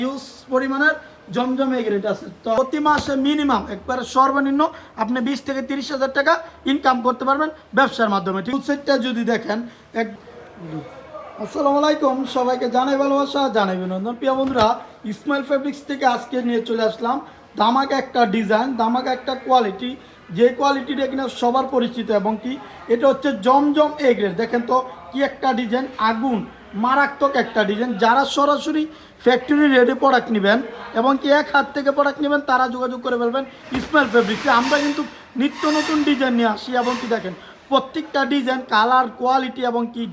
Huge পরিমাণের জমজম A grade আছে। তো প্রতি মাসে মিনিমাম একবারে সর্বনিম্ন আপনি 20 থেকে 30,000 টাকা ইনকাম করতে পারবেন ব্যবসার মাধ্যমে। ঠিক সেটটা যদি দেখেন এক আসসালামু আলাইকুম, সবাইকে জানাই ভালোবাসা, জানাই বিনোদন। প্রিয় বন্ধুরা, ইসমাইল ফেব্রিক্স থেকে আজকে নিয়ে চলে আসলাম ধামাকা একটা ডিজাইন, ধামাকা একটা কোয়ালিটি, যে কোয়ালিটিটা কিনা সবার পরিচিত এবং কি এটা হচ্ছে জমজম এ গ্রেড। দেখেন তো কি একটা ডিজাইন, আগুন মারাত্মক একটা ডিজাইন। যারা সরাসরি ফ্যাক্টরি রেডি প্রোডাক্ট নেবেন এবং কি এক হাত থেকে প্রোডাক্ট নেবেন তারা যোগাযোগ করে ফেলবেন ইসমাইল ফেব্রিক্সে। আমরা কিন্তু নিত্য নতুন ডিজাইন নিয়ে আসি এবং কি দেখেন প্রত্যেকটা ডিজাইন, কালার, কোয়ালিটি এবং কি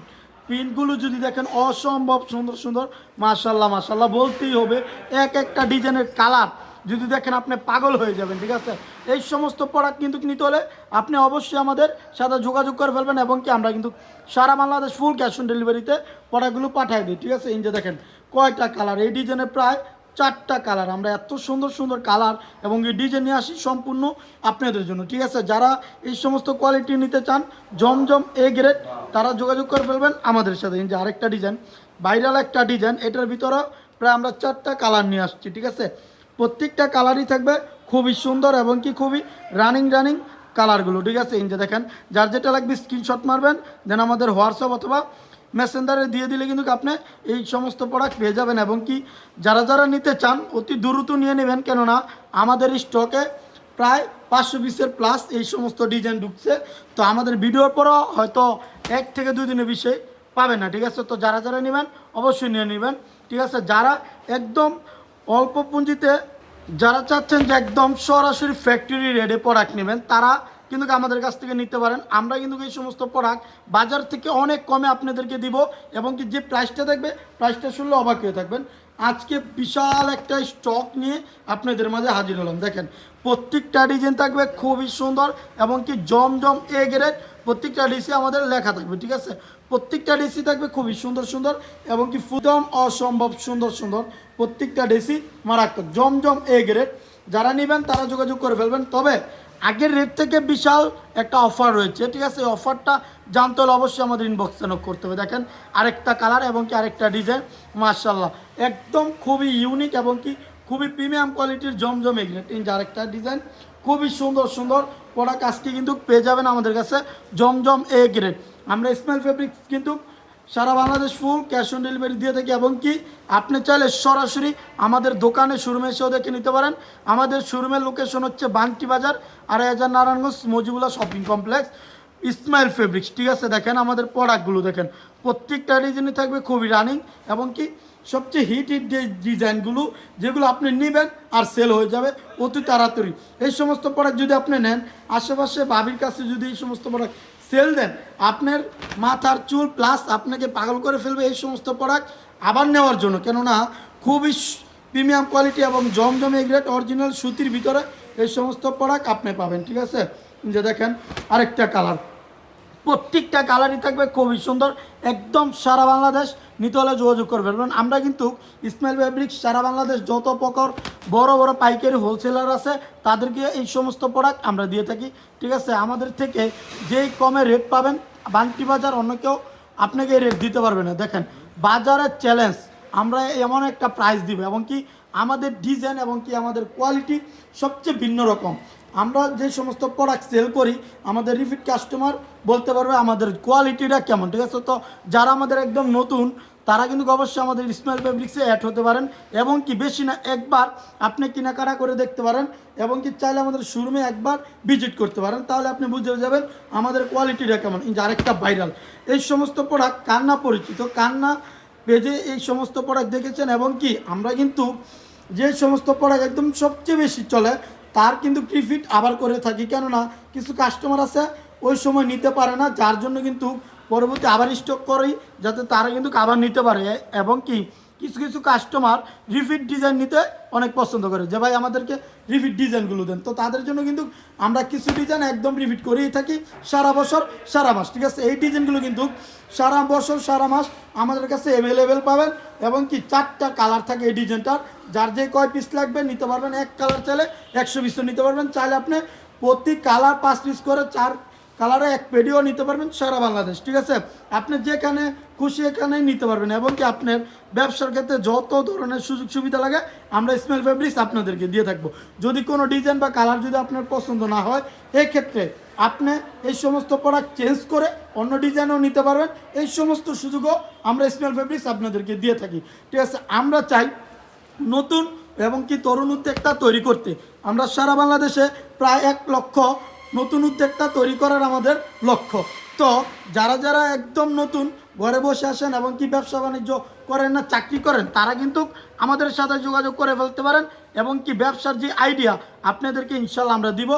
প্রিন্টগুলো যদি দেখেন অসম্ভব সুন্দর সুন্দর। মাশাল্লাহ মাশাল্লাহ বলতেই হবে, এক একটা ডিজাইনের কালার যদি দেখেন আপনি পাগল হয়ে যাবেন। ঠিক আছে, এই সমস্ত প্রোডাক্ট কিন্তু নিতে হলে আপনি অবশ্যই আমাদের সাথে যোগাযোগ করে ফেলবেন এবং কি আমরা কিন্তু সারা বাংলাদেশ ফুল ক্যাশ অন ডেলিভারিতে প্রোডাক্টগুলো পাঠিয়ে দিই। ঠিক আছে, এই যে দেখেন কয়টা কালার, এই ডিজাইনের প্রায় 4টা কালার। আমরা এত সুন্দর সুন্দর কালার এবং এই ডিজাইন নিয়ে আসি সম্পূর্ণ আপনাদের জন্য। ঠিক আছে, যারা এই সমস্ত কোয়ালিটি নিতে চান জমজম এ গ্রেড তারা যোগাযোগ করে ফেলবেন আমাদের সাথে। এই যে আরেকটা ডিজাইন, ভাইরাল একটা ডিজাইন, এটার ভিতরে প্রায় আমরা 4টা কালার নিয়ে আসছি। ঠিক আছে, প্রত্যেকটা কালারই থাকবে খুবই সুন্দর এবং কি খুবই রানিং কালারগুলো। ঠিক আছে, এই যে দেখেন যার যেটা লাগবে স্ক্রিনশট মারবেন, দেন আমাদের হোয়াটসঅ্যাপ অথবা মেসেঞ্জারে দিয়ে দিলে কিন্তু আপনি এই সমস্ত প্রোডাক্ট পেয়ে যাবেন। এবং কি যারা যারা নিতে চান অতি দ্রুত নিয়ে নেবেন, কেননা আমাদের স্টকে প্রায় 500 পিসের প্লাস এই সমস্ত ডিজাইন ঢুকছে। তো আমাদের ভিডিওর পরও হয়তো 1 থেকে 2 দিনের বিষয় পাবেন না। ঠিক আছে, তো যারা যারা নেবেন অবশ্যই নিয়ে নেবেন। ঠিক আছে, যারা একদম অল্প পুঁজিতে যারা চাচ্ছেন যে একদম সরাসরি ফ্যাক্টরি রেডি প্রোডাক্ট নেবেন তারা কিন্তু আমাদের কাছ থেকে নিতে পারেন। আমরা কিন্তু এই সমস্ত প্রোডাক্ট বাজার থেকে অনেক কমে আপনাদেরকে দিব এবং কি যে প্রাইসটা দেখবে প্রাইসটা শুনলে অবাক হয়ে থাকবেন। আজকে বিশাল একটা স্টক নিয়ে আপনাদের মাঝে হাজির হলাম। দেখেন প্রত্যেকটা ডিজাইন থাকবে খুবই সুন্দর এবং কি জমজম এ গ্রেড, প্রত্যেকটা ডিসি আমাদের লেখা থাকবে। ঠিক আছে, প্রত্যেকটা ডিসি থাকবে খুবই সুন্দর সুন্দর এবং কি ফুদম অসম্ভব সুন্দর সুন্দর, প্রত্যেকটা ডিসি মারাত্মক জমজম এ গ্রেড। যারা নেবেন তারা যোগাযোগ করে ফেলবেন। তবে আগের রেট থেকে বিশাল একটা অফার রয়েছে। ঠিক আছে, এই অফারটা জানতে হলে অবশ্যই আমাদের ইনবক্সে নক করতে হবে। দেখেন আরেকটা কালার এবং কি আরেকটা ডিজাইন, মাশাল্লাহ একদম খুবই ইউনিক এবং কি খুবই প্রিমিয়াম কোয়ালিটির জমজম এ গ্রেড। এই যে আরেকটা ডিজাইন খুবই সুন্দর সুন্দর প্রোডাক্ট আজকে কিন্তু পেয়ে যাবেন আমাদের কাছে জমজম এ গ্রেড। আমরা ইসমাইল ফেব্রিক্স কিন্তু সারা Bangladesh full cash on delivery দিয়ে থাকি এবং কি আপনি চাইলে সরাসরি আমাদের দোকানে শোরুমে এসেও দেখে নিতে পারেন। আমাদের শোরুমের লোকেশন হচ্ছে Banti Bazar, 2,500 Narayanganj, Mojibullah shopping complex, Ismail fabrics. ঠিক আছে, দেখেন আমাদের প্রোডাক্টগুলো দেখেন প্রত্যেকটা ডিজাইনই থাকবে খুবই রানিং এবং কি সবচেয়ে হিট যে ডিজাইনগুলো যেগুলো আপনি নেবেন আর সেল হয়ে যাবে অতি তাড়াতাড়ি। এই সমস্ত প্রোডাক্ট যদি আপনি নেন, আশেপাশে ভাবির কাছে যদি এই সমস্ত প্রোডাক্ট সেল দেন, আপনার মাথার চুল প্লাস আপনাকে পাগল করে ফেলবে এই সমস্ত প্রোডাক্ট আবার নেওয়ার জন্য। কেননা খুবই প্রিমিয়াম কোয়ালিটি এবং জমজম এ গ্রেড অরিজিনাল সুতির ভিতরে এই সমস্ত প্রোডাক্ট আপনি পাবেন। ঠিক আছে, যে দেখেন আরেকটা কালার, প্রত্যেকটা কালারই থাকবে খুবই সুন্দর। একদম সারা বাংলাদেশ নিতে হলে যোগাযোগ করে ফেলবেন। আমরা কিন্তু ইসমাইল ফেব্রিক্স সারা বাংলাদেশ যত প্রকার বড় বড় পাইকারি হোলসেলার আছে তাদেরকে এই সমস্ত প্রোডাক্ট আমরা দিয়ে থাকি। ঠিক আছে, আমাদের থেকে যেই কমে রেট পাবেন বান্টি বাজার অন্য কেউ আপনাকে রেট দিতে পারবে না। দেখেন বাজারের চ্যালেঞ্জ, আমরা এমন একটা প্রাইস দিব এবং কি আমাদের ডিজাইন এবং কি আমাদের কোয়ালিটি সবচেয়ে ভিন্ন রকম। আমরা যে সমস্ত প্রোডাক্ট সেল করি আমাদের রিপিট কাস্টমার বলতে পারবে আমাদের কোয়ালিটিটা কেমন। ঠিক আছে, তো যারা আমাদের একদম নতুন তারা কিন্তু অবশ্যই আমাদের ইসমাইল ফেব্রিক্সে অ্যাড হতে পারেন এবং কি বেশি না একবার আপনি কেনাকাটা করে দেখতে পারেন এবং কি চাইলে আমাদের শোরুমে একবার ভিজিট করতে পারেন, তাহলে আপনি বুঝে যাবেন আমাদের কোয়ালিটিটা কেমন। এই যে আরেকটা ভাইরাল, এই সমস্ত প্রোডাক্ট কান্না পরিচিত, কান্না পেজে এই সমস্ত প্রোডাক্ট দেখেছেন এবং কি আমরা কিন্তু যে সমস্ত প্রোডাক্ট একদম সবচেয়ে বেশি চলে তার কিন্তু রিপিট আবার করে থাকি। কেননা কিছু কাস্টমার আছে ওই সময় নিতে পারে না, যার জন্য কিন্তু পরবর্তী আবার স্টক করি যাতে তারা কিন্তু আবার নিতে পারে। এবং কি কিছু কিছু কাস্টমার রিপিট ডিজাইন নিতে অনেক পছন্দ করে যে ভাই আমাদেরকে রিপিট ডিজাইনগুলো দেন, তো তাদের জন্য কিন্তু আমরা কিছু ডিজাইন একদম রিপিট করেই থাকি সারা বছর সারা মাস। ঠিক আছে, এই ডিজাইনগুলো কিন্তু সারা বছর সারা মাস আমাদের কাছে অ্যাভেলেবেল পাবেন এবং কি 4টা কালার থাকে এই ডিজাইনটার। যার যে কয় পিস লাগবে নিতে পারবেন, এক কালার চাইলে 100 পিসও নিতে পারবেন, চাইলে আপনি প্রতি কালার 5 পিস করে 4 কালারে এক পেডিও নিতে পারবেন সারা বাংলাদেশ, ঠিক আছে। আপনি যেখানে খুশি এখানেই নিতে পারবেন এবং কি আপনার ব্যবসার ক্ষেত্রে যত ধরনের সুযোগ সুবিধা লাগে আমরা স্মেল ফেব্রিক্স আপনাদেরকে দিয়ে থাকবো। যদি কোনো ডিজাইন বা কালার যদি আপনার পছন্দ না হয়, এক্ষেত্রে আপনি এই সমস্ত প্রোডাক্ট চেঞ্জ করে অন্য ডিজাইনও নিতে পারবেন। এই সমস্ত সুযোগও আমরা স্মেল ফেব্রিক্স আপনাদেরকে দিয়ে থাকি, ঠিক আছে। আমরা চাই নতুন এবং কি তরুণ উদ্যোক্তা তৈরি করতে। আমরা সারা বাংলাদেশে প্রায় 1 লক্ষ নতুন উদ্যোক্তা তৈরি করার আমাদের লক্ষ্য। তো যারা যারা একদম নতুন ঘরে বসে আসেন এবং কি ব্যবসা বাণিজ্য করেন না, চাকরি করেন, তারা কিন্তু আমাদের সাথে যোগাযোগ করে ফেলতে পারেন এবং কি ব্যবসার যে আইডিয়া আপনাদেরকে ইনশাল্লাহ আমরা দিব।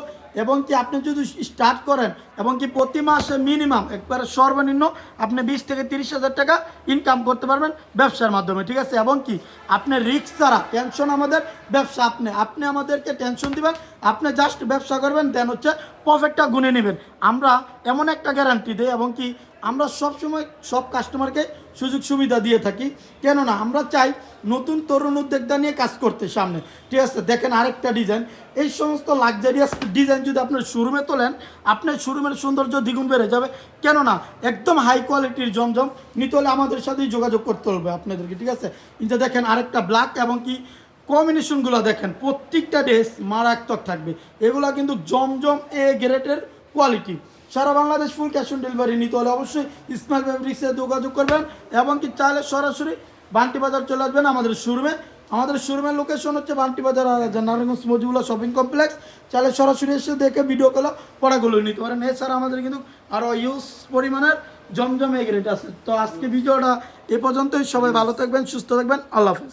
এবং কি আপনি যদি স্টার্ট করেন এবং কি প্রতি মাসে মিনিমাম একবারে সর্বনিম্ন আপনি 20 থেকে 30,000 টাকা ইনকাম করতে পারবেন ব্যবসার মাধ্যমে, ঠিক আছে। এবং কি আপনি রিস্ক ছাড়া, টেনশন আমাদের ব্যবসা, আপনি আমাদেরকে টেনশন দিবেন, আপনি জাস্ট ব্যবসা করবেন, দেন হচ্ছে প্রফিটটা গুনে নেবেন। আমরা এমন একটা গ্যারান্টি দিই এবং কি আমরা সবসময় সব কাস্টমারকে সুযোগ সুবিধা দিয়ে থাকি। কেননা আমরা চাই নতুন তরুণ উদ্যোক্তা নিয়ে কাজ করতে সামনে, ঠিক আছে। দেখেন আরেকটা ডিজাইন, এই সমস্ত লাক্সারিয়াস ডিজাইন যদি আপনার শোরুমে তোলেন, আপনার শোরুমের সৌন্দর্য দ্বিগুণ বেড়ে যাবে। কেননা একদম হাই কোয়ালিটির জমজম নিতে হলে আমাদের সাথেই যোগাযোগ করতে হবে আপনাদেরকে, ঠিক আছে। কিন্তু দেখেন আরেকটা ব্ল্যাক এবং কি কম্বিনেশনগুলো দেখেন, প্রত্যেকটা ড্রেস মারাত্মক থাকবে। এগুলো কিন্তু জমজম এ গ্রেডের কোয়ালিটি। সারা Bangladesh full cash on delivery নিতে হলে অবশ্যই স্মেল ফেব্রিক্সে যোগাযোগ করবেন এবং কি চাইলে সরাসরি বান্টি বাজার চলে আসবেন আমাদের শোরুমে। আমাদের শোরুমের লোকেশন হচ্ছে বান্টি বাজার আর নারায়ণগঞ্জ মজিবুল্লাহ শপিং কমপ্লেক্স। চাইলে সরাসরি এসে দেখে ভিডিও কলে পড়াগুলো নিতে পারেন। এছাড়া আমাদের কিন্তু আরও ইউজ পরিমাণের জমজম এ গ্রেড আছে। তো আজকে ভিডিওটা এ পর্যন্তই। সবাই ভালো থাকবেন, সুস্থ থাকবেন, আল্লাহ হাফেজ।